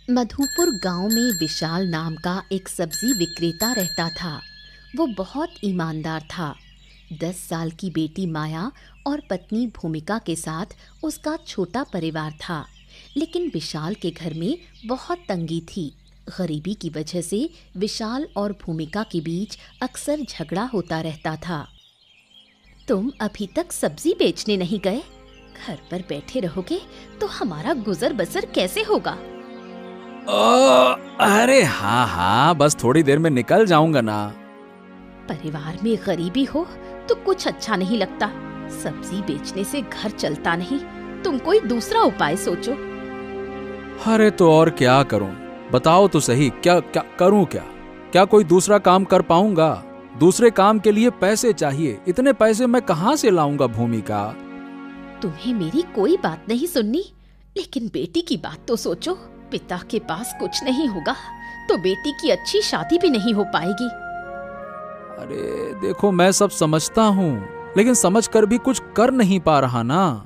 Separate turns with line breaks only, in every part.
मधुपुर गांव में विशाल नाम का एक सब्जी विक्रेता रहता था। वो बहुत ईमानदार था। 10 साल की बेटी माया और पत्नी भूमिका के साथ उसका छोटा परिवार था। लेकिन विशाल के घर में बहुत तंगी थी। गरीबी की वजह से विशाल और भूमिका के बीच अक्सर झगड़ा होता रहता था। तुम अभी तक सब्जी बेचने नहीं गए? घर पर बैठे रहोगे तो हमारा गुजर बसर कैसे होगा?
अरे हाँ, बस थोड़ी देर में निकल जाऊंगा ना।
परिवार में गरीबी हो तो कुछ अच्छा नहीं लगता। सब्जी बेचने से घर चलता नहीं। तुम कोई दूसरा उपाय सोचो।
अरे तो और क्या करूं? बताओ तो सही, क्या क्या करूं? क्या कोई दूसरा काम कर पाऊंगा? दूसरे काम के लिए पैसे चाहिए। इतने पैसे मैं कहां से लाऊंगा भूमिका?
तुम्हें मेरी कोई बात नहीं सुननी, लेकिन बेटी की बात तो सोचो। पिता के पास कुछ नहीं होगा तो बेटी की अच्छी शादी भी नहीं हो पाएगी।
अरे देखो, मैं सब समझता हूँ, लेकिन समझकर भी कुछ कर नहीं पा रहा ना।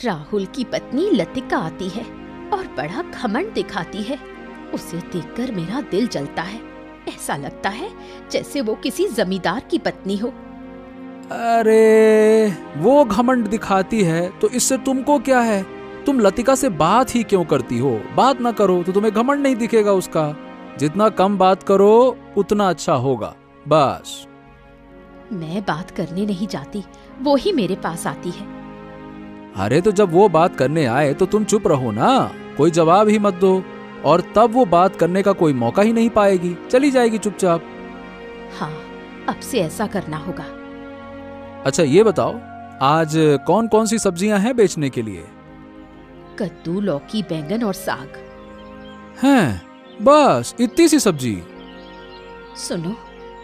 राहुल की पत्नी लतिका आती है और बड़ा घमंड दिखाती है। उसे देखकर मेरा दिल जलता है। ऐसा लगता है जैसे वो किसी जमींदार की पत्नी हो।
अरे वो घमंड दिखाती है तो इससे तुमको क्या है? तुम लतिका से बात ही क्यों करती हो? बात ना करो तो तुम्हें घमंड नहीं दिखेगा उसका। जितना कम बात करो उतना अच्छा होगा। बस।
मैं बात करने नहीं जाती, वो ही मेरे पास आती है।
अरे तो जब वो बात करने आए तो तुम चुप रहो ना, कोई जवाब ही मत दो, और तब वो बात करने का कोई मौका ही नहीं पाएगी, चली जाएगी चुपचाप।
हाँ, अब से ऐसा करना होगा।
अच्छा ये बताओ, आज कौन कौन सी सब्जियां हैं बेचने के लिए?
कद्दू, लौकी, बैंगन और साग।
हैं, बस इतनी सी सब्जी?
सुनो,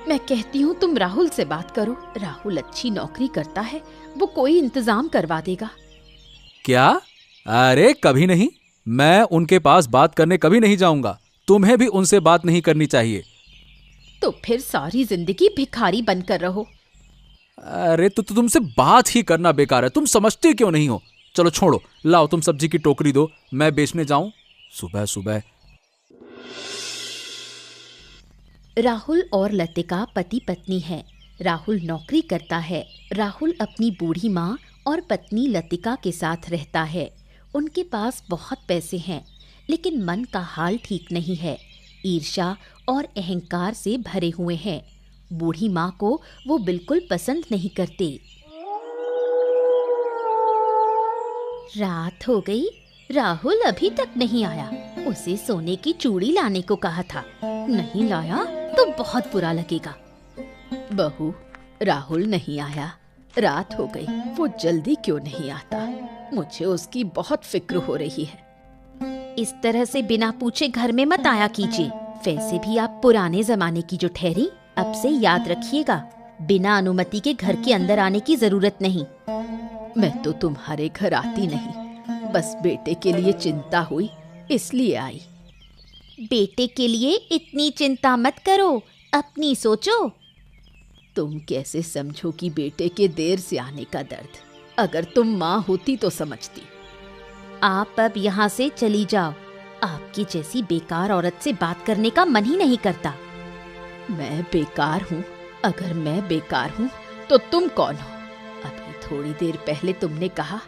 मैं कहती हूँ तुम राहुल से बात करो। राहुल अच्छी नौकरी करता है, वो कोई इंतजाम करवा देगा।
क्या? अरे कभी नहीं, मैं उनके पास बात करने कभी नहीं जाऊंगा। तुम्हें भी उनसे बात नहीं करनी चाहिए।
तो फिर सारी जिंदगी भिखारी बनकर रहो।
अरे तो तुमसे बात ही करना बेकार है, तुम समझते क्यों नहीं हो? चलो छोड़ो, लाओ तुम सब्जी की टोकरी दो, मैं बेचने जाऊं सुबह सुबह।
राहुल और लतिका पति पत्नी हैं। राहुल नौकरी करता है। राहुल अपनी बूढ़ी माँ और पत्नी लतिका के साथ रहता है। उनके पास बहुत पैसे हैं, लेकिन मन का हाल ठीक नहीं है। ईर्ष्या और अहंकार से भरे हुए हैं। बूढ़ी माँ को वो बिल्कुल पसंद नहीं करते। रात हो गई, राहुल अभी तक नहीं आया। उसे सोने की चूड़ी लाने को कहा था, नहीं लाया तो बहुत बुरा लगेगा। बहू, राहुल नहीं आया, रात हो गई, वो जल्दी क्यों नहीं आता? मुझे उसकी बहुत फिक्र हो रही है। इस तरह से बिना पूछे घर में मत आया कीजिए। वैसे भी आप पुराने जमाने की जो ठहरी, अब से याद रखिएगा, बिना अनुमति के घर के अंदर आने की जरूरत नहीं। मैं तो तुम्हारे घर आती नहीं, बस बेटे के लिए चिंता हुई इसलिए आई। बेटे के लिए इतनी चिंता मत करो, अपनी सोचो। तुम कैसे समझोगी बेटे के देर से आने का दर्द? अगर तुम माँ होती तो समझती। आप अब यहाँ से चली जाओ। आपकी जैसी बेकार औरत से बात करने का मन ही नहीं करता। मैं बेकार हूँ? अगर मैं बेकार हूँ तो तुम कौन हो? अभी थोड़ी देर पहले तुमने कहा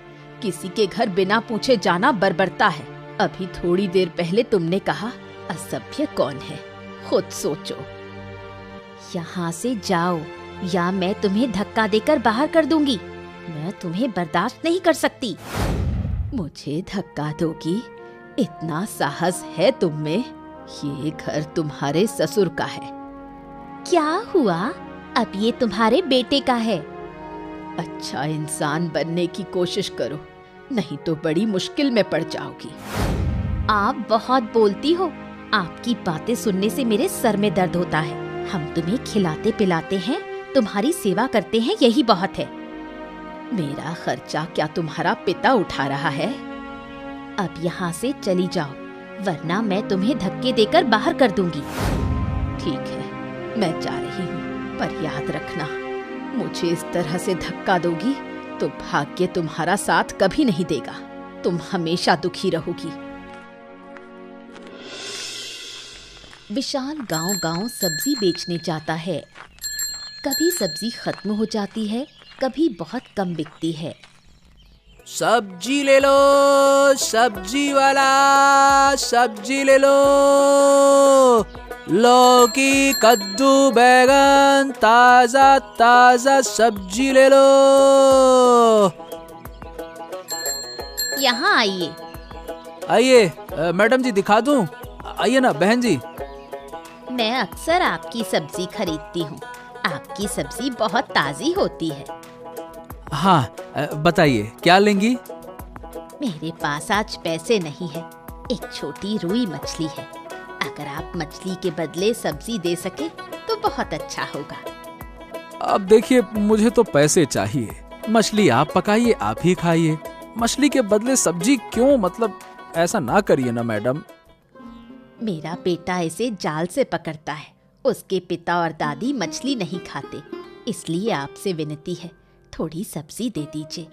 किसी के घर बिना पूछे जाना बर्बरता है। अभी थोड़ी देर पहले तुमने कहा असभ्य कौन है? खुद सोचो। यहाँ से जाओ या मैं तुम्हें धक्का देकर बाहर कर दूंगी। मैं तुम्हें बर्दाश्त नहीं कर सकती। मुझे धक्का दोगी? इतना साहस है तुम में? ये घर तुम्हारे ससुर का है। क्या हुआ? अब ये तुम्हारे बेटे का है। अच्छा इंसान बनने की कोशिश करो, नहीं तो बड़ी मुश्किल में पड़ जाओगी। आप बहुत बोलती हो। आपकी बातें सुनने से मेरे सर में दर्द होता है। हम तुम्हें खिलाते पिलाते हैं, तुम्हारी सेवा करते हैं, यही बहुत है। मेरा खर्चा क्या तुम्हारा पिता उठा रहा है? अब यहाँ से चली जाओ, वरना मैं तुम्हें धक्के देकर बाहर कर दूंगी। ठीक है, मैं जा रही हूँ, पर याद रखना, मुझे इस तरह से धक्का दोगी तो भाग्य तुम्हारा साथ कभी नहीं देगा। तुम हमेशा दुखी रहोगी। विशाल गांव-गांव सब्जी बेचने जाता है। कभी सब्जी खत्म हो जाती है, कभी बहुत कम बिकती है।
सब्जी ले लो, सब्जी वाला, सब्जी ले लो। लौकी, कद्दू, बैगन, ताजा ताजा सब्जी ले लो।
यहाँ आइए।
आइए मैडम जी, दिखा दूं? आइए ना बहन जी।
मैं अक्सर आपकी सब्जी खरीदती हूँ। आपकी सब्जी बहुत ताजी होती है।
हाँ, बताइए क्या लेंगी?
मेरे पास आज पैसे नहीं है। एक छोटी रुई मछली है। अगर आप मछली के बदले सब्जी दे सके तो बहुत अच्छा होगा।
अब देखिए, मुझे तो पैसे चाहिए। मछली आप पकाइए, आप ही खाइए। मछली के बदले सब्जी क्यों? मतलब ऐसा ना करिए ना मैडम।
मेरा बेटा इसे जाल से पकड़ता है। उसके पिता और दादी मछली नहीं खाते, इसलिए आपसे विनती है, थोड़ी सब्जी दे दीजिए।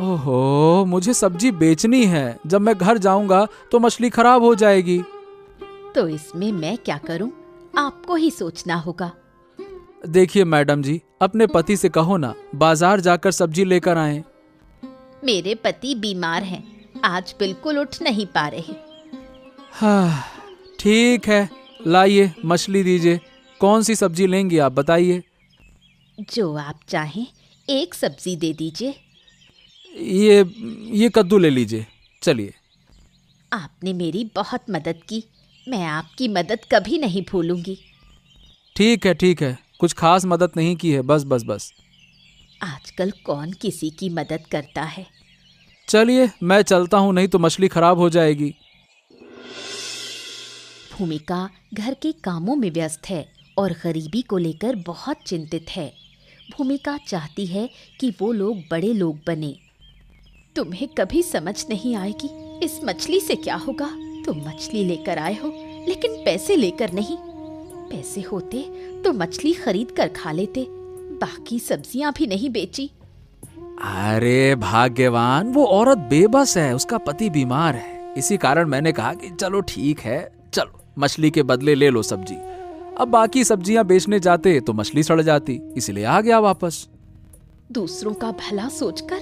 ओहो, मुझे सब्जी बेचनी है। जब मैं घर जाऊंगा तो मछली खराब हो जाएगी।
तो इसमें मैं क्या करूं? आपको ही सोचना होगा।
देखिए मैडम जी, अपने पति से कहो ना, बाजार जाकर सब्जी लेकर आएं।
मेरे पति बीमार हैं, आज बिल्कुल उठ नहीं पा रहे।
हाँ, ठीक है, लाइए मछली दीजिए। कौन सी सब्जी लेंगी आप बताइए?
जो आप चाहें, एक सब्जी दे दीजिए।
ये कद्दू ले लीजिए। चलिए।
आपने मेरी बहुत मदद की। मैं आपकी मदद कभी नहीं भूलूंगी।
ठीक है, ठीक है, कुछ खास मदद नहीं की है, बस बस बस।
आजकल कौन किसी की मदद करता है?
चलिए मैं चलता हूँ, नहीं तो मछली खराब हो जाएगी।
भूमिका घर के कामों में व्यस्त है और गरीबी को लेकर बहुत चिंतित है। भूमिका चाहती है कि वो लोग बड़े लोग बने। तुम्हें कभी समझ नहीं आएगी इस मछली से क्या होगा। तुम मछली लेकर आए हो, लेकिन पैसे लेकर नहीं। पैसे होते तो मछली खरीद कर खा लेते, बाकी सब्जियां भी नहीं बेची।
अरे भाग्यवान, वो औरत बेबस है, उसका पति बीमार है। इसी कारण मैंने कहा कि चलो ठीक है, चलो मछली के बदले ले लो सब्जी। अब बाकी सब्जियां बेचने जाते तो मछली सड़ जाती, इसलिए आ गया वापस।
दूसरों का भला सोचकर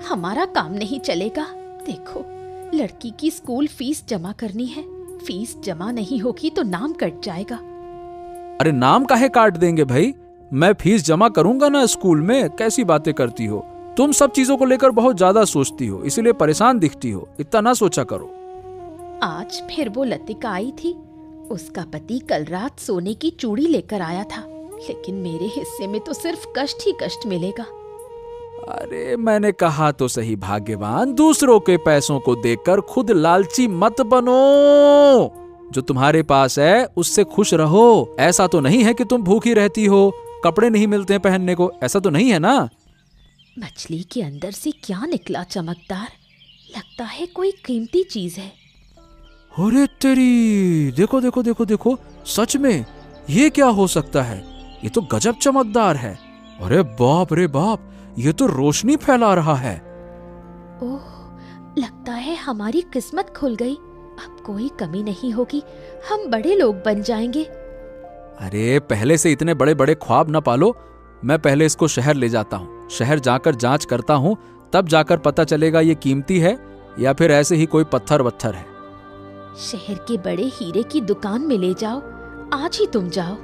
हमारा काम नहीं चलेगा। देखो, लड़की की स्कूल फीस जमा करनी है। फीस जमा नहीं होगी तो नाम कट जाएगा।
अरे नाम काहे काट देंगे भाई? मैं फीस जमा करूंगा ना स्कूल में। कैसी बातें करती हो तुम? सब चीजों को लेकर बहुत ज्यादा सोचती हो, इसीलिए परेशान दिखती हो। इतना ना सोचा करो।
आज फिर वो लतिका आई थी। उसका पति कल रात सोने की चूड़ी लेकर आया था, लेकिन मेरे हिस्से में तो सिर्फ कष्ट ही कष्ट मिलेगा।
अरे मैंने कहा तो सही भाग्यवान, दूसरों के पैसों को देखकर खुद लालची मत बनो। जो तुम्हारे पास है उससे खुश रहो। ऐसा तो नहीं है कि तुम भूखी रहती हो, कपड़े नहीं मिलते हैं पहनने को, ऐसा तो नहीं है ना?
मछली के अंदर से क्या निकला चमकदार? लगता है कोई कीमती चीज है।
अरे तेरी, देखो देखो देखो देखो, सच में ये क्या हो सकता है? ये तो गजब चमकदार है। अरे बाप रे बाप, ये तो रोशनी फैला रहा है।
ओह, लगता है हमारी किस्मत खुल गई। अब कोई कमी नहीं होगी, हम बड़े लोग बन जाएंगे।
अरे पहले से इतने बड़े बड़े ख्वाब न पालो। मैं पहले इसको शहर ले जाता हूँ, शहर जाकर जांच करता हूँ, तब जाकर पता चलेगा ये कीमती है या फिर ऐसे ही कोई पत्थर वत्थर है।
शहर के बड़े हीरे की दुकान में ले जाओ। आज ही तुम जाओ।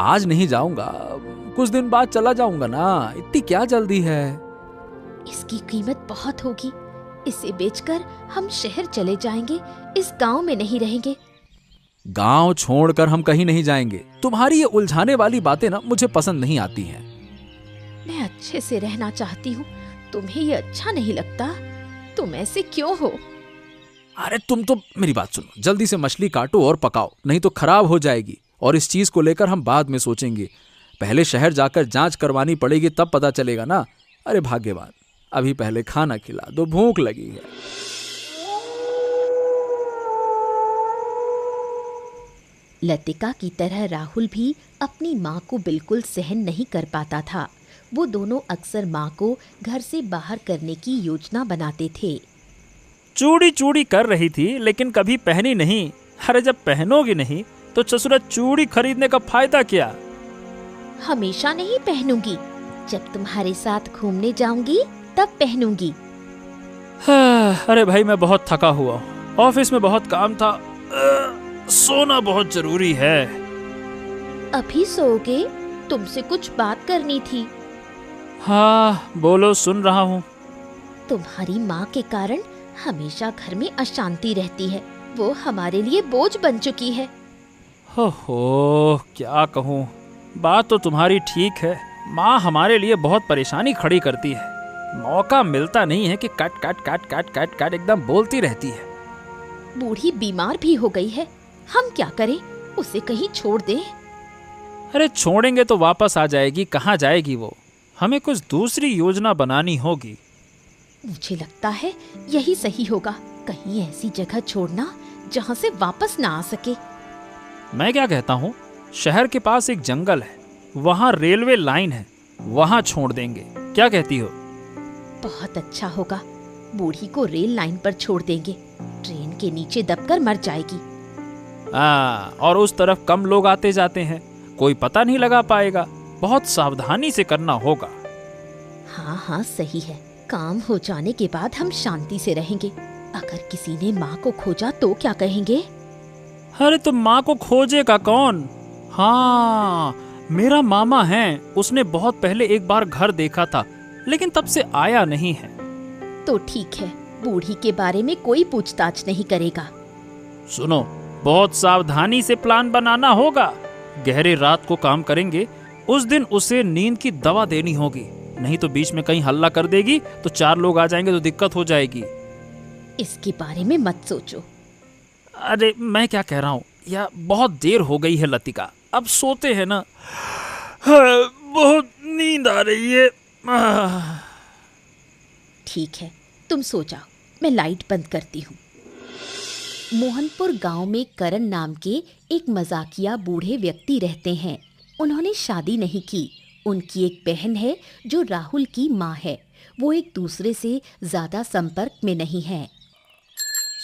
आज नहीं जाऊंगा, कुछ दिन बाद चला जाऊंगा ना, इतनी क्या जल्दी है?
इसकी कीमत बहुत होगी। इसे बेचकर हम शहर चले जाएंगे, इस गांव में नहीं रहेंगे।
गांव छोड़कर हम कहीं नहीं जाएंगे। तुम्हारी ये उलझाने वाली बातें ना मुझे पसंद नहीं आती हैं।
मैं अच्छे से रहना चाहती हूँ, तुम्हें ये अच्छा नहीं लगता? तुम ऐसे क्यों हो?
अरे तुम तो मेरी बात सुनो, जल्दी से मछली काटो और पकाओ, नहीं तो खराब हो जाएगी। और इस चीज को लेकर हम बाद में सोचेंगे। पहले शहर जाकर जांच करवानी पड़ेगी, तब पता चलेगा ना। अरे भाग्यवान, अभी पहले खाना खिला दो, भूख लगी है।
लतिका की तरह राहुल भी अपनी माँ को बिल्कुल सहन नहीं कर पाता था। वो दोनों अक्सर माँ को घर से बाहर करने की योजना बनाते थे।
चूड़ी चूड़ी कर रही थी, लेकिन कभी पहनी नहीं। अरे जब पहनोगी नहीं
तो ससुरा चूड़ी खरीदने का फायदा क्या?
हमेशा नहीं पहनूंगी, जब तुम्हारे साथ घूमने जाऊंगी तब पहनूंगी।
अरे भाई, मैं बहुत थका हुआ हूँ, ऑफिस में बहुत काम था, सोना बहुत जरूरी है।
अभी सोओगे? तुमसे कुछ बात करनी थी।
हाँ बोलो, सुन रहा हूँ।
तुम्हारी माँ के कारण हमेशा घर में अशांति रहती है, वो हमारे लिए बोझ बन चुकी है।
हो क्या कहूँ, बात तो तुम्हारी ठीक है। माँ हमारे लिए बहुत परेशानी खड़ी करती है, मौका मिलता नहीं है कि काट काट काट काट काट काट एकदम बोलती रहती है।
बूढ़ी बीमार भी हो गई है, हम क्या करें? उसे कहीं छोड़ दें?
अरे छोड़ेंगे तो वापस आ जाएगी, कहाँ जाएगी वो? हमें कुछ दूसरी योजना बनानी होगी।
मुझे लगता है यही सही होगा, कहीं ऐसी जगह छोड़ना जहाँ से वापस ना आ सके।
मैं क्या कहता हूँ, शहर के पास एक जंगल है, वहाँ रेलवे लाइन है, वहाँ छोड़ देंगे, क्या कहती हो?
बहुत अच्छा होगा, बूढ़ी को रेल लाइन पर छोड़ देंगे, ट्रेन के नीचे दबकर मर जाएगी।
और उस तरफ कम लोग आते जाते हैं, कोई पता नहीं लगा पाएगा, बहुत सावधानी से करना होगा।
हाँ हाँ सही है, काम हो जाने के बाद हम शांति से रहेंगे। अगर किसी ने माँ को खोजा तो क्या कहेंगे?
अरे तो माँ को खोजेगा कौन? हाँ, मेरा मामा है, उसने बहुत पहले एक बार घर देखा था, लेकिन तब से आया नहीं है।
तो ठीक है, बूढ़ी के बारे में कोई पूछताछ नहीं करेगा।
सुनो, बहुत सावधानी से प्लान बनाना होगा। गहरे रात को काम करेंगे, उस दिन उसे नींद की दवा देनी होगी, नहीं तो बीच में कहीं हल्ला कर देगी तो 4 लोग आ जाएंगे तो दिक्कत हो जाएगी।
इसके बारे में मत सोचो।
अरे मैं क्या कह रहा हूँ, या बहुत देर हो गई है लतिका, अब सोते हैं ना। बहुत नींद आ रही है।
ठीक है, तुम सो जाओ, मैं लाइट बंद करती हूँ। मोहनपुर गांव में करण नाम के एक मजाकिया बूढ़े व्यक्ति रहते हैं। उन्होंने शादी नहीं की। उनकी एक बहन है जो राहुल की माँ है। वो एक दूसरे से ज्यादा संपर्क में नहीं है।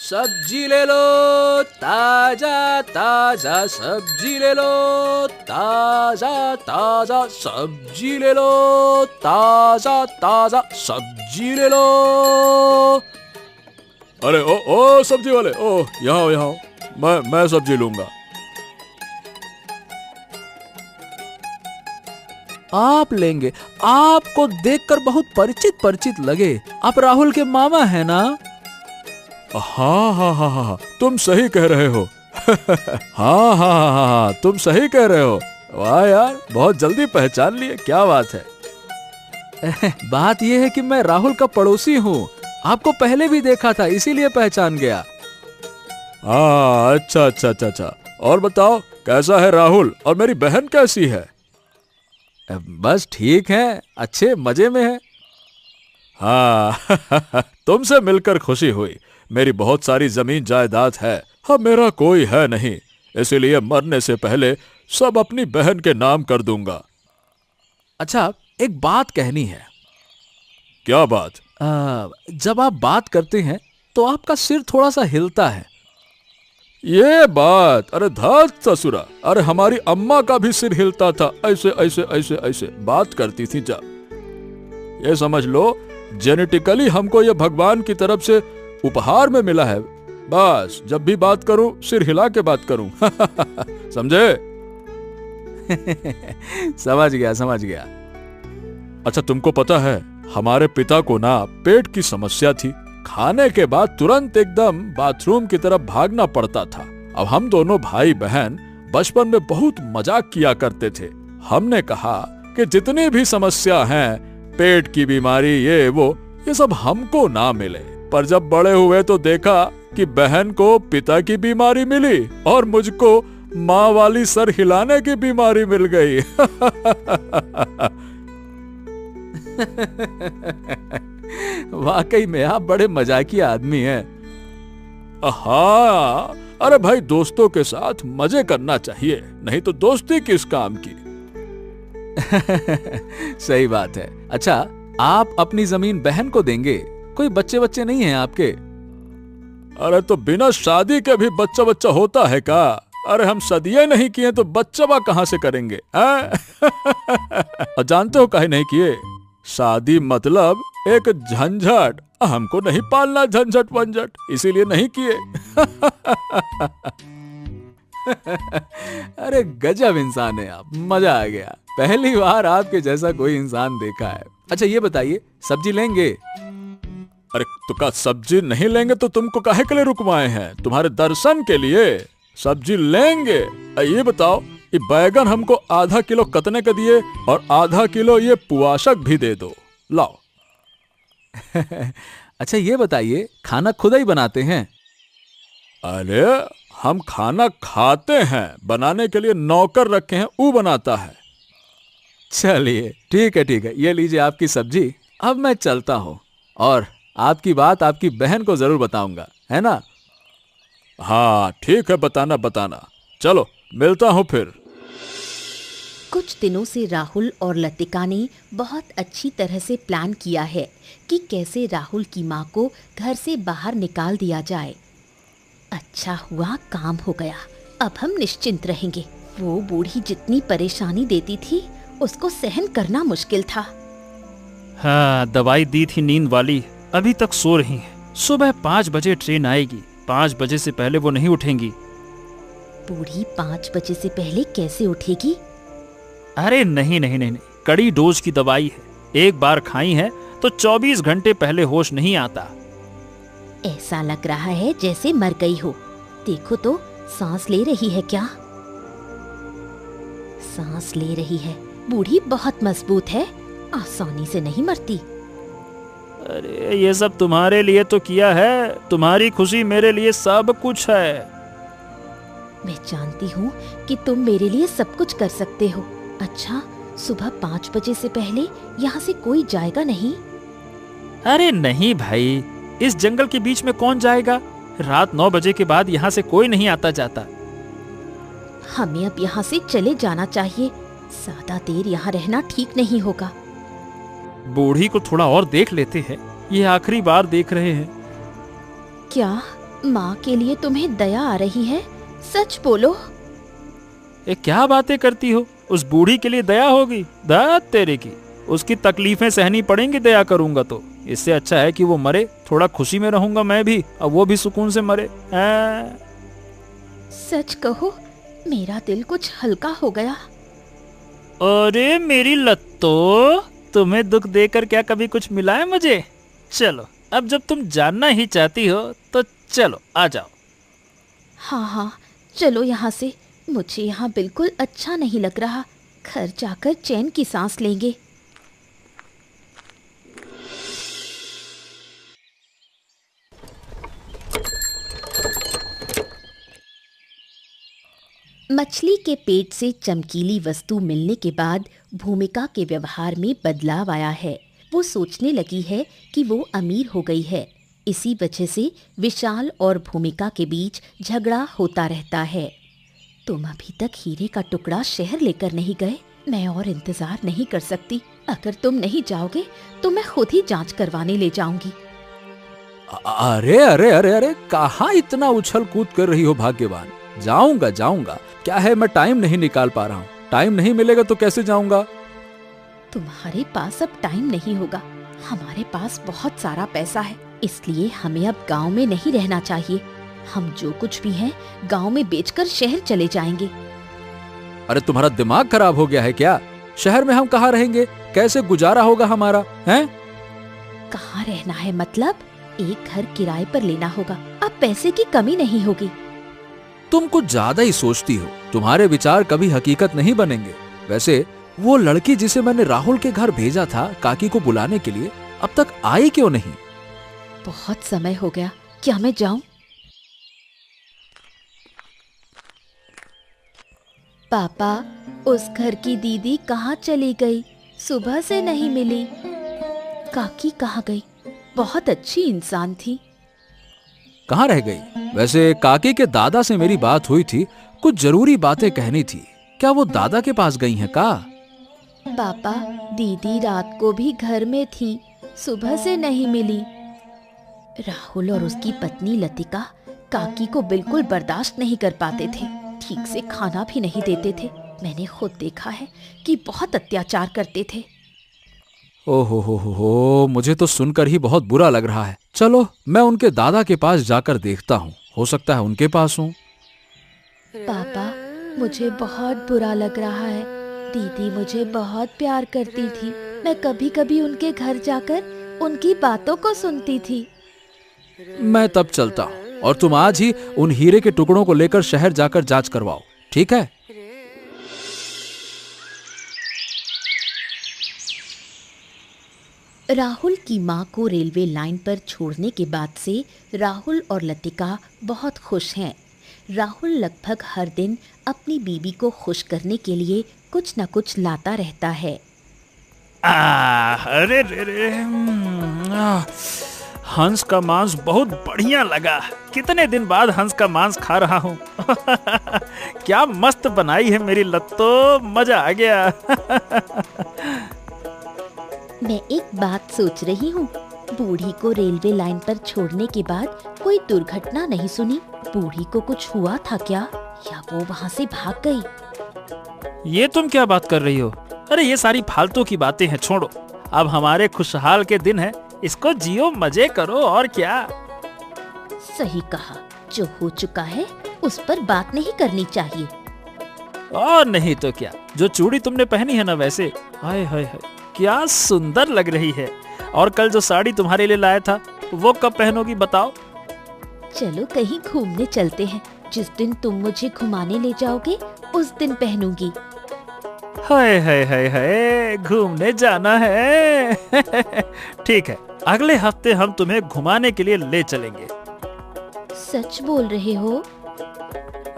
सब्जी ले लो, ताजा ताजा सब्जी ले लो, ताजा ताजा सब्जी ले लो, ताजा ताजा सब्जी ले लो। अरे ओ सब्जी वाले, ओ यहाँ यहाँ, मैं सब्जी लूंगा। आप लेंगे? आपको देखकर बहुत परिचित परिचित लगे, आप राहुल के मामा है ना? हाँ हाँ हाँ हाँ, तुम सही कह रहे हो। हाँ हाँ हाँ हाँ, तुम सही कह रहे हो। वाह यार, बहुत जल्दी पहचान लिए, क्या बात है। बात यह है कि मैं राहुल का पड़ोसी हूँ, आपको पहले भी देखा था, इसीलिए पहचान गया। हाँ अच्छा अच्छा अच्छा अच्छा, और बताओ कैसा है राहुल, और मेरी बहन कैसी है? बस ठीक है, अच्छे मजे में है। हाँ तुमसे मिलकर खुशी हुई। मेरी बहुत सारी जमीन जायदाद है, अब मेरा कोई है नहीं, इसीलिए मरने से पहले सब अपनी बहन के नाम कर दूंगा। अच्छा, एक बात कहनी है। क्या बात? जब आप बात करते हैं तो आपका सिर थोड़ा सा हिलता है। ये बात? अरे धात ससुरा, अरे हमारी अम्मा का भी सिर हिलता था, ऐसे ऐसे ऐसे ऐसे बात करती थी जब। ये समझ लो, जेनेटिकली हमको ये भगवान की तरफ से उपहार में मिला है। बस जब भी बात करूं सिर हिला के बात करूं। समझे? समझ गया समझ गया। अच्छा तुमको पता है, हमारे पिता को ना पेट की समस्या थी, खाने के बाद तुरंत एकदम बाथरूम की तरफ भागना पड़ता था। अब हम दोनों भाई बहन बचपन में बहुत मजाक किया करते थे। हमने कहा कि जितनी भी समस्या हैं, पेट की बीमारी ये सब हमको ना मिले, पर जब बड़े हुए तो देखा कि बहन को पिता की बीमारी मिली और मुझको माँ वाली सर हिलाने की बीमारी मिल गई। वाकई में आप बड़े मजाकिया आदमी हैं। हाँ, अरे भाई दोस्तों के साथ मजे करना चाहिए, नहीं तो दोस्ती किस काम की। सही बात है। अच्छा, आप अपनी जमीन बहन को देंगे? कोई बच्चे नहीं हैं आपके? अरे तो बिना शादी के भी बच्चा होता है का? अरे हम सदिये नहीं किए तो बच्चा कहां से करेंगे? और जानते हो काहे नहीं किए? शादी मतलब एक झंझट, हमको नहीं पालना झंझट वंझट, इसीलिए नहीं किए। अरे गजब इंसान है आप, मजा आ गया। पहली बार आपके जैसा कोई इंसान देखा है। अच्छा ये बताइए, सब्जी लेंगे? अरे तो का सब्जी नहीं लेंगे तो तुमको काहे के लिए रुकवाए हैं? तुम्हारे दर्शन के लिए सब्जी लेंगे। ये बताओ, ये बैगन हमको आधा किलो कतने का दिए और आधा किलो ये पुआशक भी दे दो, लाओ। अच्छा ये बताइए, खाना खुद ही बनाते हैं? अरे हम खाना खाते हैं, बनाने के लिए नौकर रखे हैं, वो बनाता है। चलिए ठीक है, ये लीजिए आपकी सब्जी। अब मैं चलता हूँ और आपकी बात आपकी बहन को जरूर बताऊंगा, है ना? हाँ ठीक है, बताना। चलो मिलता हूँ फिर।
कुछ दिनों से राहुल और लतिका ने बहुत अच्छी तरह से प्लान किया है कि कैसे राहुल की माँ को घर से बाहर निकाल दिया जाए। अच्छा हुआ काम हो गया, अब हम निश्चिंत रहेंगे। वो बूढ़ी जितनी परेशानी देती थी उसको सहन करना मुश्किल था।
हाँ, दवाई दी थी नींद वाली, अभी तक सो रही हैं। सुबह 5 बजे ट्रेन आएगी, 5 बजे से पहले वो नहीं उठेंगी।
बूढ़ी 5 बजे से पहले कैसे उठेगी?
अरे नहीं, कड़ी डोज की दवाई है, एक बार खाई है तो 24 घंटे पहले होश नहीं आता।
ऐसा लग रहा है जैसे मर गई हो। देखो तो, सांस ले रही है क्या? सांस ले रही है। बूढ़ी बहुत मजबूत है, आसानी से नहीं मरती।
अरे ये सब तुम्हारे लिए तो किया है, तुम्हारी खुशी मेरे लिए सब कुछ है।
मैं जानती हूँ कि तुम मेरे लिए सब कुछ कर सकते हो। अच्छा, सुबह 5 बजे से पहले यहाँ से कोई जाएगा नहीं?
अरे नहीं भाई, इस जंगल के बीच में कौन जाएगा? रात 9 बजे के बाद यहाँ से कोई नहीं आता जाता।
हमें अब यहाँ से चले जाना चाहिए, ज्यादा देर यहाँ रहना ठीक नहीं होगा।
बूढ़ी को थोड़ा और देख लेते हैं, ये आखिरी बार देख रहे हैं।
क्या माँ के लिए तुम्हें दया आ रही है? सच बोलो।
क्या बातें करती हो? उस बूढ़ी के लिए दया होगी? दात तेरे की, उसकी तकलीफें सहनी पड़ेंगी दया करूंगा तो। इससे अच्छा है कि वो मरे, थोड़ा खुशी में रहूंगा मैं भी और वो भी सुकून से मरे।
सच कहो, मेरा दिल कुछ हल्का हो गया।
अरे मेरी लत्तो, तुम्हें दुख देकर क्या कभी कुछ मिला है मुझे? चलो, अब जब तुम जानना ही चाहती हो तो चलो आ जाओ।
हाँ, चलो यहाँ से। मुझे यहाँ बिल्कुल अच्छा नहीं लग रहा। घर जाकर चैन की सांस लेंगे। मछली के पेट से चमकीली वस्तु मिलने के बाद भूमिका के व्यवहार में बदलाव आया है। वो सोचने लगी है कि वो अमीर हो गई है। इसी वजह से विशाल और भूमिका के बीच झगड़ा होता रहता है। तुम अभी तक हीरे का टुकड़ा शहर लेकर नहीं गए। मैं और इंतजार नहीं कर सकती। अगर तुम नहीं जाओगे तो मैं खुद ही जांच करवाने ले जाऊंगी।
अरे अरे अरे अरे, कहाँ इतना उछल कूद कर रही हो भाग्यवान? जाऊंगा। क्या है, मैं टाइम नहीं निकाल पा रहा हूँ। टाइम नहीं मिलेगा तो कैसे जाऊंगा?
तुम्हारे पास अब टाइम नहीं होगा। हमारे पास बहुत सारा पैसा है, इसलिए हमें अब गांव में नहीं रहना चाहिए। हम जो कुछ भी हैं गांव में बेचकर शहर चले जाएंगे।
अरे तुम्हारा दिमाग खराब हो गया है क्या? शहर में हम कहाँ रहेंगे? कैसे गुजारा होगा हमारा? हैं?
कहाँ रहना है मतलब? एक घर किराए पर लेना होगा। अब पैसे की कमी नहीं होगी।
तुम कुछ ज्यादा ही सोचती हो। तुम्हारे विचार कभी हकीकत नहीं बनेंगे। वैसे वो लड़की जिसे मैंने राहुल के घर भेजा था काकी को बुलाने के लिए, अब तक आई क्यों नहीं?
बहुत समय हो गया, क्या मैं जाऊं? पापा, उस घर की दीदी कहाँ चली गई? सुबह से नहीं मिली। काकी कहाँ गई? बहुत अच्छी इंसान थी।
कहाँ रह गई? वैसे काकी के दादा से मेरी बात हुई थी, कुछ जरूरी बातें कहनी थी। क्या वो दादा के पास गई हैं का?
पापा, दीदी रात को भी घर में थी, सुबह से नहीं मिली। राहुल और उसकी पत्नी लतिका काकी को बिल्कुल बर्दाश्त नहीं कर पाते थे। ठीक से खाना भी नहीं देते थे। मैंने खुद देखा है कि बहुत अत्याचार करते थे।
ओहो हो, मुझे तो सुनकर ही बहुत बुरा लग रहा है। चलो मैं उनके दादा के पास जाकर देखता हूँ, हो सकता है उनके पास हूँ।
पापा, मुझे बहुत बुरा लग रहा है। दीदी मुझे बहुत प्यार करती थी। मैं कभी कभी उनके घर जाकर उनकी बातों को सुनती थी।
मैं तब चलता हूँ और तुम आज ही उन हीरे के टुकड़ों को लेकर शहर जाकर जांच करवाओ, ठीक है?
राहुल की माँ को रेलवे लाइन पर छोड़ने के बाद से राहुल और लतिका बहुत खुश हैं। राहुल लगभग हर दिन अपनी बीवी को खुश करने के लिए कुछ न कुछ लाता रहता है।
अरे रे रे, हंस का मांस बहुत बढ़िया लगा। कितने दिन बाद हंस का मांस खा रहा हूँ। क्या मस्त बनाई है मेरी लत्तो, मजा आ गया।
मैं एक बात सोच रही हूँ, बूढ़ी को रेलवे लाइन पर छोड़ने के बाद कोई दुर्घटना नहीं सुनी। बूढ़ी को कुछ हुआ था क्या, या वो वहाँ से भाग गई?
ये तुम क्या बात कर रही हो? अरे ये सारी फालतू की बातें हैं, छोड़ो। अब हमारे खुशहाल के दिन है, इसको जियो, मजे करो, और क्या।
सही कहा, जो हो चुका है उस पर बात नहीं करनी चाहिए।
और नहीं तो क्या, जो चूड़ी तुमने पहनी है ना, वैसे हाय हाय हाय क्या सुंदर लग रही है। और कल जो साड़ी तुम्हारे लिए लाया था, वो कब पहनोगी बताओ?
चलो कहीं घूमने चलते हैं। जिस दिन तुम मुझे घुमाने ले जाओगे उस दिन पहनूंगी।
हाय हाय हाय हाय, घूमने जाना है। ठीक है, अगले हफ्ते हम तुम्हें घुमाने के लिए ले चलेंगे।
सच बोल रहे हो?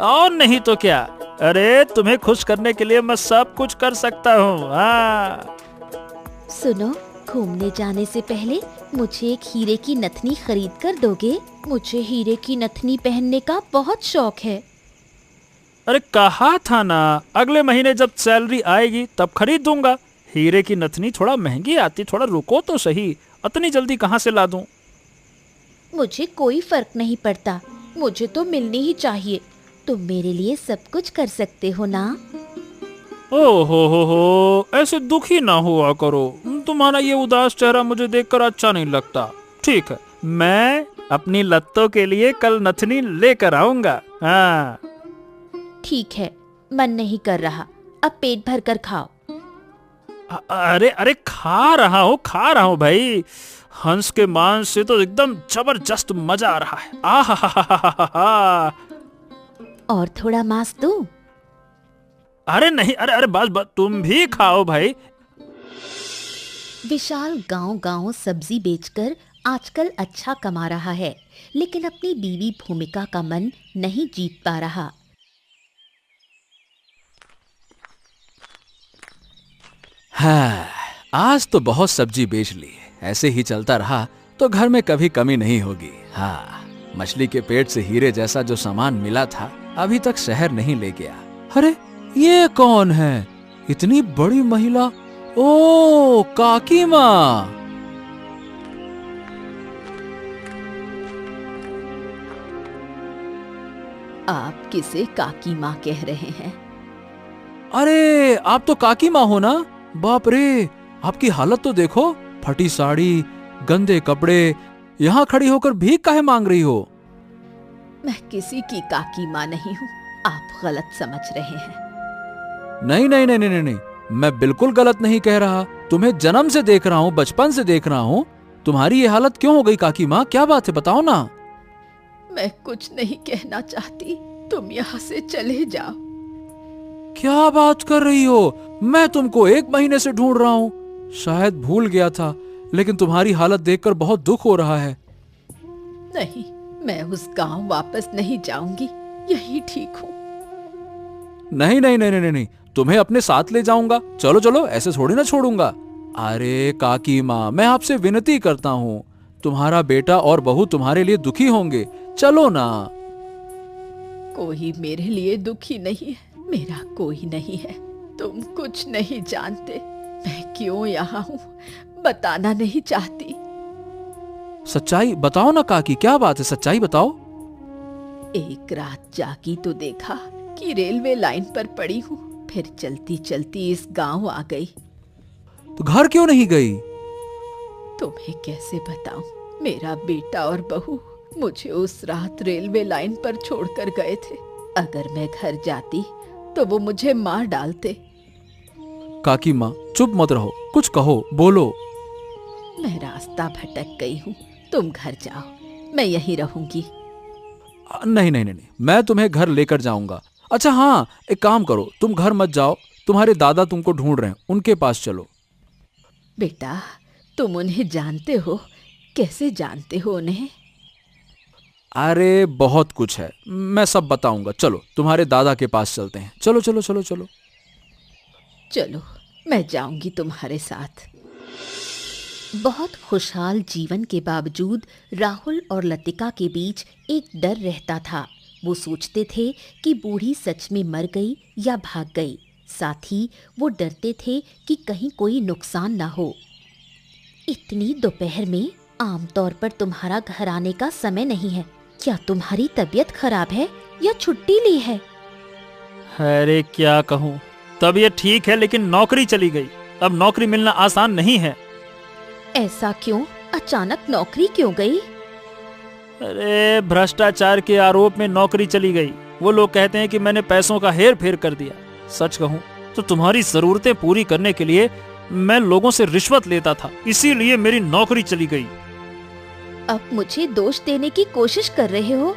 और नहीं तो क्या। अरे तुम्हें खुश करने के लिए मैं सब कुछ कर सकता हूँ। हाँ
सुनो, घूमने जाने से पहले मुझे एक हीरे की नथनी खरीद कर दोगे? मुझे हीरे की नथनी पहनने का बहुत शौक है।
अरे कहा था ना, अगले महीने जब सैलरी आएगी तब खरीद दूंगा। हीरे की नथनी थोड़ा महंगी आती, थोड़ा रुको तो सही। इतनी जल्दी कहाँ से ला दूं?
मुझे कोई फर्क नहीं पड़ता, मुझे तो मिलनी ही चाहिए। तुम मेरे लिए सब कुछ कर सकते हो ना?
हो, ऐसे दुखी ना हुआ करो। तुम्हारा ये उदास चेहरा मुझे देखकर अच्छा नहीं लगता। ठीक है, मैं अपनी लत्तों के लिए कल नथनी लेकर आऊंगा। हाँ
ठीक है, मन नहीं कर रहा, अब पेट भर कर खाओ।
अरे अरे खा रहा हूँ भाई। हंस के मांस से तो एकदम जबरदस्त मजा आ रहा है। आहा।
और थोड़ा मांस दूं?
अरे नहीं, अरे बस तुम भी खाओ भाई।
विशाल गांव-गांव सब्जी बेचकर आजकल अच्छा कमा रहा है, लेकिन अपनी बीवी भूमिका का मन नहीं जीत पा रहा।
हाँ, आज तो बहुत सब्जी बेच ली। ऐसे ही चलता रहा तो घर में कभी कमी नहीं होगी। हाँ, मछली के पेट से हीरे जैसा जो सामान मिला था अभी तक शहर नहीं ले गया। अरे ये कौन है? इतनी बड़ी महिला। ओ काकी माँ।
आप किसे काकी माँ कह रहे हैं?
अरे आप तो काकी माँ हो ना? बाप रे, आपकी हालत तो देखो, फटी साड़ी, गंदे कपड़े, यहाँ खड़ी होकर भीख काहे मांग रही हो?
मैं किसी की काकी माँ नहीं हूँ, आप गलत समझ रहे हैं।
नहीं नहीं नहीं नहीं नहीं, मैं बिल्कुल गलत नहीं कह रहा। तुम्हें जन्म से देख रहा हूँ, बचपन से देख रहा हूँ। तुम्हारी ये हालत क्यों हो गई काकी माँ? क्या बात है, बताओ ना।
मैं कुछ नहीं कहना चाहती, तुम यहाँ से चले जाओ।
क्या बात कर रही हो? मैं तुमको 1 महीने से ढूंढ रहा हूँ। शायद भूल गया था, लेकिन तुम्हारी हालत देखकर बहुत दुख हो रहा है।
नहीं, मैं उस गांव वापस नहीं जाऊंगी, यही ठीक हूँ।
नहीं नहीं नहीं नहीं नहीं, तुम्हें अपने साथ ले जाऊंगा। चलो चलो, ऐसे थोड़ी ना छोड़ूंगा। अरे काकी माँ, मैं आपसे विनती करता हूँ, तुम्हारा बेटा और बहू तुम्हारे लिए दुखी होंगे, चलो ना।
कोई मेरे लिए दुखी नहीं है, मेरा कोई नहीं है। तुम कुछ नहीं जानते, मैं क्यों यहाँ हूँ बताना नहीं चाहती।
सच्चाई बताओ ना काकी, क्या बात है, सच्चाई बताओ।
एक रात जागी तो देखा कि रेलवे लाइन पर पड़ी हूँ, फिर चलती चलती इस गांव आ गई।
तो घर क्यों नहीं गई?
तुम्हें कैसे बताऊं, मेरा बेटा और बहू मुझे उस रात रेलवे लाइन पर छोड़कर गए थे। अगर मैं घर जाती तो वो मुझे मार डालते।
काकी माँ, चुप मत रहो, कुछ कहो, बोलो।
मैं रास्ता भटक गई हूँ, तुम घर जाओ, मैं यहीं रहूंगी।
नहीं नहीं नहीं नहीं, मैं तुम्हें घर लेकर जाऊंगा। अच्छा हाँ, एक काम करो, तुम घर मत जाओ, तुम्हारे दादा तुमको ढूंढ रहे हैं, उनके पास चलो।
बेटा, तुम उन्हें जानते हो? कैसे जानते हो उन्हें?
अरे बहुत कुछ है, मैं सब बताऊंगा। चलो तुम्हारे दादा के पास चलते हैं, चलो चलो चलो चलो।
चलो, मैं जाऊंगी तुम्हारे साथ। बहुत खुशहाल जीवन के बावजूद राहुल और लतिका के बीच एक डर रहता था। वो सोचते थे कि बूढ़ी सच में मर गई या भाग गई। साथ ही वो डरते थे कि कहीं कोई नुकसान ना हो। इतनी दोपहर में आमतौर पर तुम्हारा घर आने का समय नहीं है। क्या तुम्हारी तबीयत खराब है या छुट्टी ली है?
अरे क्या कहूँ, तबीयत ठीक है लेकिन नौकरी चली गई। अब नौकरी मिलना आसान नहीं है।
ऐसा क्यों? अचानक नौकरी क्यों गई?
अरे भ्रष्टाचार के आरोप में नौकरी चली गई। वो लोग कहते हैं कि मैंने पैसों का हेर फेर कर दिया। सच कहूँ तो तुम्हारी जरूरतें पूरी करने के लिए मैं लोगों से रिश्वत लेता था, इसीलिए मेरी नौकरी चली गई।
अब मुझे दोष देने की कोशिश कर रहे हो?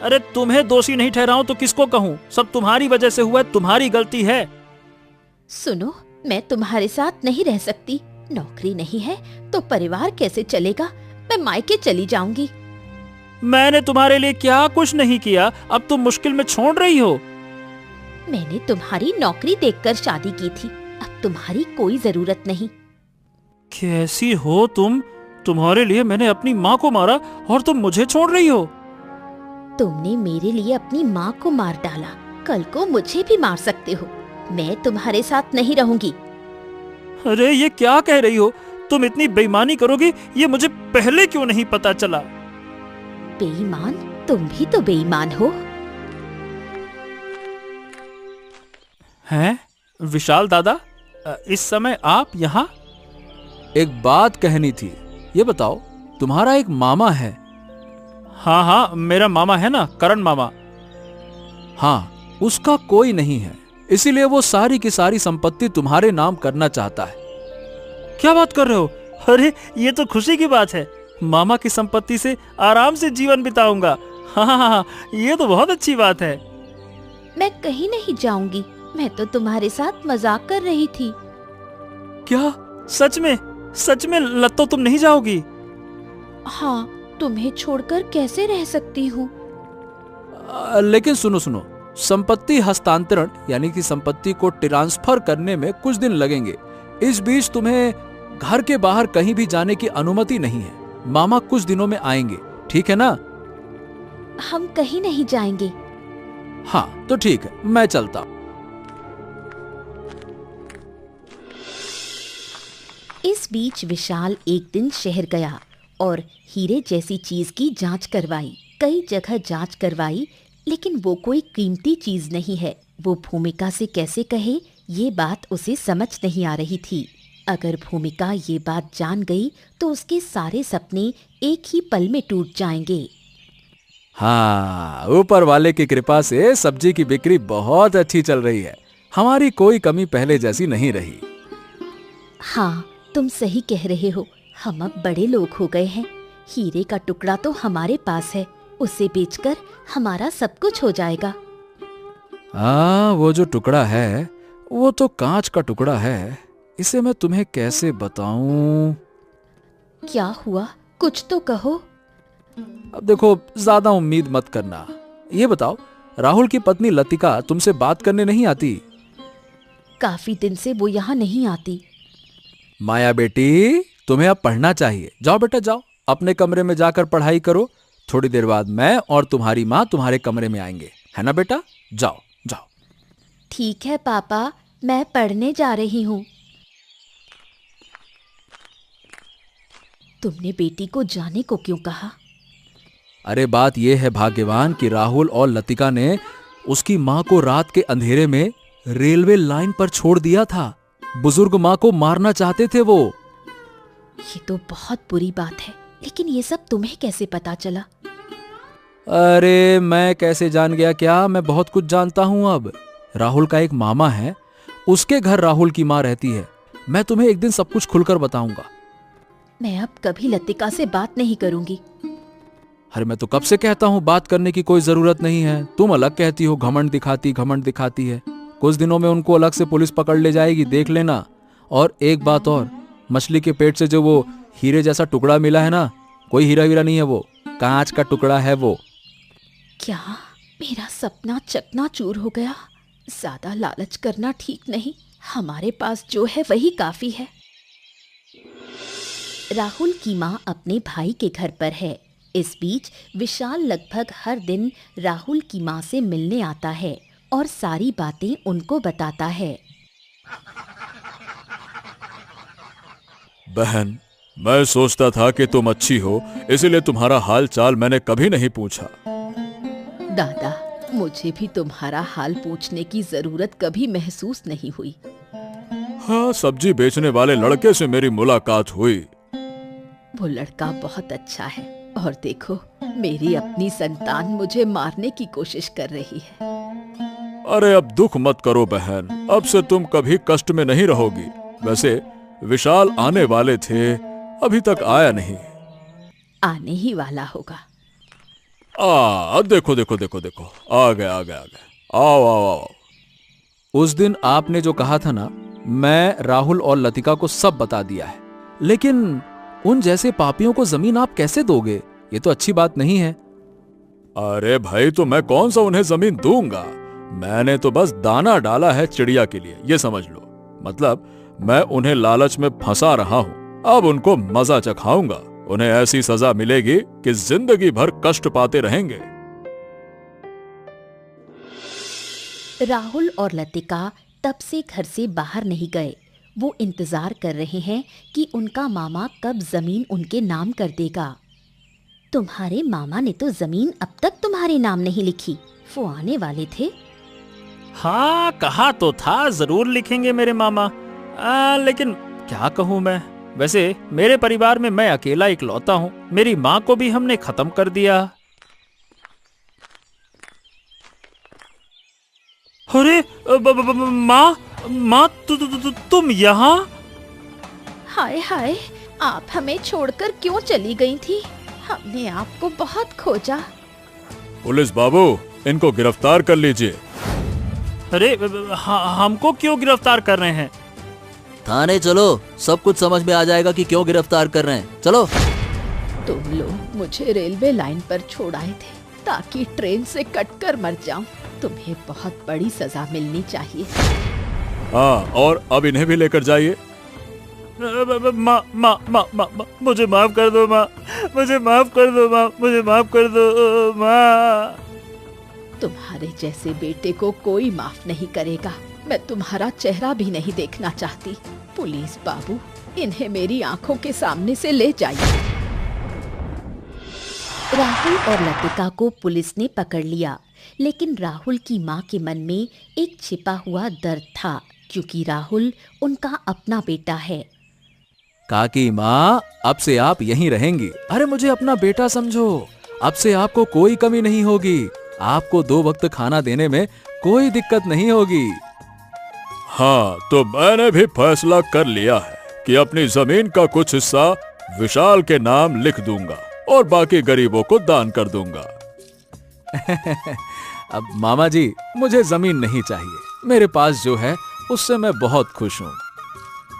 अरे तुम्हें दोषी नहीं ठहराऊं तो किसको कहूँ? सब तुम्हारी वजह से हुआ है, तुम्हारी गलती है।
सुनो, मैं तुम्हारे साथ नहीं रह सकती। नौकरी नहीं है तो परिवार कैसे चलेगा? मैं मायके चली जाऊंगी।
मैंने तुम्हारे लिए क्या कुछ नहीं किया, अब तुम मुश्किल में छोड़ रही हो।
मैंने तुम्हारी नौकरी देखकर शादी की थी, अब तुम्हारी कोई जरूरत नहीं।
कैसी हो तुम? तुम्हारे लिए मैंने अपनी माँ को मारा और तुम मुझे छोड़ रही हो।
तुमने मेरे लिए अपनी माँ को मार डाला, कल को मुझे भी मार सकते हो। मैं तुम्हारे साथ नहीं रहूंगी।
अरे ये क्या कह रही हो? तुम इतनी बेईमानी करोगी ये मुझे पहले क्यों नहीं पता चला?
बेईमान? तुम भी तो बेईमान हो।
हैं? विशाल दादा, इस समय आप यहाँ?
एक बात कहनी थी, ये बताओ, तुम्हारा एक मामा है?
हाँ हाँ, मेरा मामा है ना, करण मामा।
हाँ, उसका कोई नहीं है, इसीलिए वो सारी की सारी संपत्ति तुम्हारे नाम करना चाहता है।
क्या बात कर रहे हो? अरे ये तो खुशी की बात है। मामा की संपत्ति से आराम से जीवन बिताऊंगा। हाँ हाँ हाँ, ये तो बहुत अच्छी बात है।
मैं कहीं नहीं जाऊंगी, मैं तो तुम्हारे साथ मजाक कर रही थी।
क्या? सच में? सच में लत्तो तुम नहीं जाओगी?
हाँ, तुम्हें छोड़कर कैसे रह सकती हूँ?
लेकिन सुनो सुनो, संपत्ति हस्तांतरण यानी कि संपत्ति को ट्रांसफर करने में कुछ दिन लगेंगे। इस बीच तुम्हें घर के बाहर कहीं भी जाने की अनुमति नहीं है। मामा कुछ दिनों में आएंगे, ठीक है ना?
हम कहीं नहीं जाएंगे।
हाँ तो ठीक है, मैं चलता हूं।
इस बीच विशाल एक दिन शहर गया और हीरे जैसी चीज की जांच करवाई। कई जगह जांच करवाई, लेकिन वो कोई कीमती चीज नहीं है। वो भूमिका से कैसे कहे, ये बात उसे समझ नहीं आ रही थी। अगर भूमिका ये बात जान गई तो उसके सारे सपने एक ही पल में टूट जाएंगे।
हाँ, ऊपर वाले की कृपा से सब्जी की बिक्री बहुत अच्छी चल रही है। हमारी कोई कमी पहले जैसी नहीं रही।
हाँ, तुम सही कह रहे हो। हम अब बड़े लोग हो गए हैं। हीरे का टुकड़ा तो हमारे पास है, उसे बेचकर हमारा सब कुछ हो जाएगा।
हाँ, वो जो टुकड़ा है वो तो कांच का टुकड़ा है। इसे मैं तुम्हें कैसे बताऊं?
क्या हुआ? कुछ तो कहो।
अब देखो, ज्यादा उम्मीद मत करना। ये बताओ, राहुल की पत्नी लतिका तुमसे बात करने नहीं आती?
काफी दिन से वो यहाँ नहीं आती।
माया बेटी, तुम्हें अब पढ़ना चाहिए। जाओ बेटा जाओ, अपने कमरे में जाकर पढ़ाई करो। थोड़ी देर बाद मैं और तुम्हारी माँ तुम्हारे कमरे में आएंगे, है ना बेटा? जाओ जाओ।
ठीक है पापा, मैं पढ़ने जा रही हूँ। तुमने बेटी को जाने को क्यों कहा?
अरे बात यह है भाग्यवान कि राहुल और लतिका ने उसकी माँ को रात के अंधेरे में रेलवे लाइन पर छोड़ दिया था। बुजुर्ग माँ को मारना चाहते थे वो।
ये तो बहुत बुरी बात है, लेकिन ये सब तुम्हें कैसे पता चला?
अरे मैं कैसे जान गया क्या, मैं बहुत कुछ जानता हूं अब। राहुल का एक मामा है, उसके घर राहुल की माँ रहती है। मैं तुम्हें एक दिन सब कुछ खुलकर बताऊंगा।
मैं अब कभी लतिका से बात नहीं करूंगी।
अरे मैं तो कब से कहता हूं बात करने की कोई जरूरत नहीं है। तुम अलग कहती हो घमंड दिखाती है। कुछ दिनों में उनको अलग से पुलिस पकड़ ले जाएगी, देख लेना। और एक बात और, मछली के पेट से जो वो हीरे जैसा टुकड़ा मिला है ना, कोई हीरा वीरा नहीं है, वो कांच का टुकड़ा है वो।
क्या मेरा सपना चकनाचूर हो गया? ज्यादा लालच करना ठीक नहीं। हमारे पास जो है वही काफी है। राहुल की माँ अपने भाई के घर पर है। इस बीच विशाल लगभग हर दिन राहुल की माँ से मिलने आता है और सारी बातें उनको बताता है।
बहन, मैं सोचता था कि तुम अच्छी हो, इसलिए तुम्हारा हाल चाल मैंने कभी नहीं पूछा।
दादा, मुझे भी तुम्हारा हाल पूछने की जरूरत कभी महसूस नहीं हुई।
हाँ, सब्जी बेचने वाले लड़के से मेरी मुलाकात हुई।
वो लड़का बहुत अच्छा है, और देखो मेरी अपनी संतान मुझे मारने की कोशिश कर रही है।
अरे अब दुख मत करो बहन, अब से तुम कभी कष्ट में नहीं रहोगी। वैसे विशाल आने वाले थे, अभी तक आया नहीं।
आने ही वाला होगा।
देखो देखो देखो देखो, आ गए। आओ आओ आओ।
उस दिन आपने जो कहा था ना, मैं राहुल और लतिका को सब बता दिया है। लेकिन उन जैसे पापियों को जमीन आप कैसे दोगे? ये तो अच्छी बात नहीं है।
अरे भाई, तो मैं कौन सा उन्हें जमीन दूंगा? मैंने तो बस दाना डाला है चिड़िया के लिए, ये समझ लो। मतलब मैं उन्हें लालच में फंसा रहा हूं, अब उनको मजा चखाऊंगा। उन्हें ऐसी सजा मिलेगी कि जिंदगी भर कष्ट पाते रहेंगे।
राहुल और लतिका तब से घर से बाहर नहीं गए। वो इंतजार कर रहे हैं कि उनका मामा कब जमीन उनके नाम कर देगा। तुम्हारे मामा ने तो जमीन अब तक तुम्हारे नाम नहीं लिखी। वो आने वाले थे।
हाँ, कहा तो था जरूर लिखेंगे मेरे मामा। लेकिन क्या कहूँ मैं। वैसे मेरे परिवार में मैं अकेला इकलौता हूँ। मेरी माँ को भी हमने खत्म कर दिया। अरे माँ तुम यहाँ?
हाय हाय, आप हमें छोड़कर क्यों चली गई थी? हमने आपको बहुत खोजा।
पुलिस बाबू, इनको गिरफ्तार कर लीजिए।
अरे हमको क्यों गिरफ्तार कर रहे हैं?
थाने चलो, सब कुछ समझ में आ जाएगा कि क्यों गिरफ्तार कर रहे हैं। चलो।
तुम लोग मुझे रेलवे लाइन पर छोड़ाए थे ताकि ट्रेन से कटकर मर जाऊं। तुम्हें बहुत बड़ी सजा मिलनी चाहिए।
हाँ, और अब इन्हें भी लेकर जाइए।
माँ, मुझे माफ कर दो माँ, मुझे माफ कर दो माँ, मुझे माफ कर दो माँ।
तुम्हारे जैसे बेटे को कोई माफ नहीं करेगा। मैं तुम्हारा चेहरा भी नहीं देखना चाहती। पुलिस बाबू, इन्हें मेरी आंखों के सामने से ले जाइए। राहुल और लतिका को पुलिस ने पकड़ लिया, लेकिन राहुल की माँ के मन में एक छिपा हुआ दर्द था, क्योंकि राहुल उनका अपना बेटा है।
काकी माँ, अब से आप यहीं रहेंगी। अरे मुझे अपना बेटा समझो। अब से आपको कोई कमी नहीं होगी। आपको 2 वक्त खाना देने में कोई दिक्कत नहीं होगी।
हाँ, तो मैंने भी फैसला कर लिया है कि अपनी जमीन का कुछ हिस्सा विशाल के नाम लिख दूंगा और बाकी गरीबों को दान कर दूंगा।
अब मामा जी, मुझे जमीन नहीं चाहिए। मेरे पास जो है उससे मैं बहुत खुश हूँ।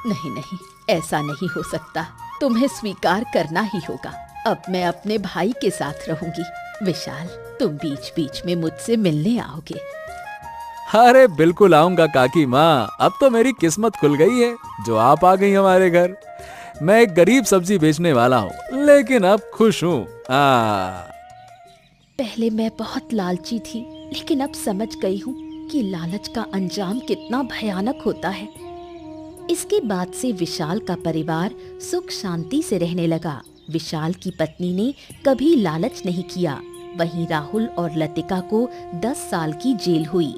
नहीं नहीं, ऐसा नहीं हो सकता। तुम्हें स्वीकार करना ही होगा। अब मैं अपने भाई के साथ रहूंगी। विशाल, तुम बीच बीच में मुझसे मिलने आओगे?
अरे बिल्कुल आऊंगा काकी माँ। अब तो मेरी किस्मत खुल गई है जो आप आ गई हमारे घर। मैं एक गरीब सब्जी बेचने वाला हूँ, लेकिन अब खुश हूँ।
पहले मैं बहुत लालची थी, लेकिन अब समझ गई हूँ कि लालच का अंजाम कितना भयानक होता है। इसके बाद से विशाल का परिवार सुख शांति से रहने लगा। विशाल की पत्नी ने कभी लालच नहीं किया। वहीं राहुल और लतिका को 10 साल की जेल हुई।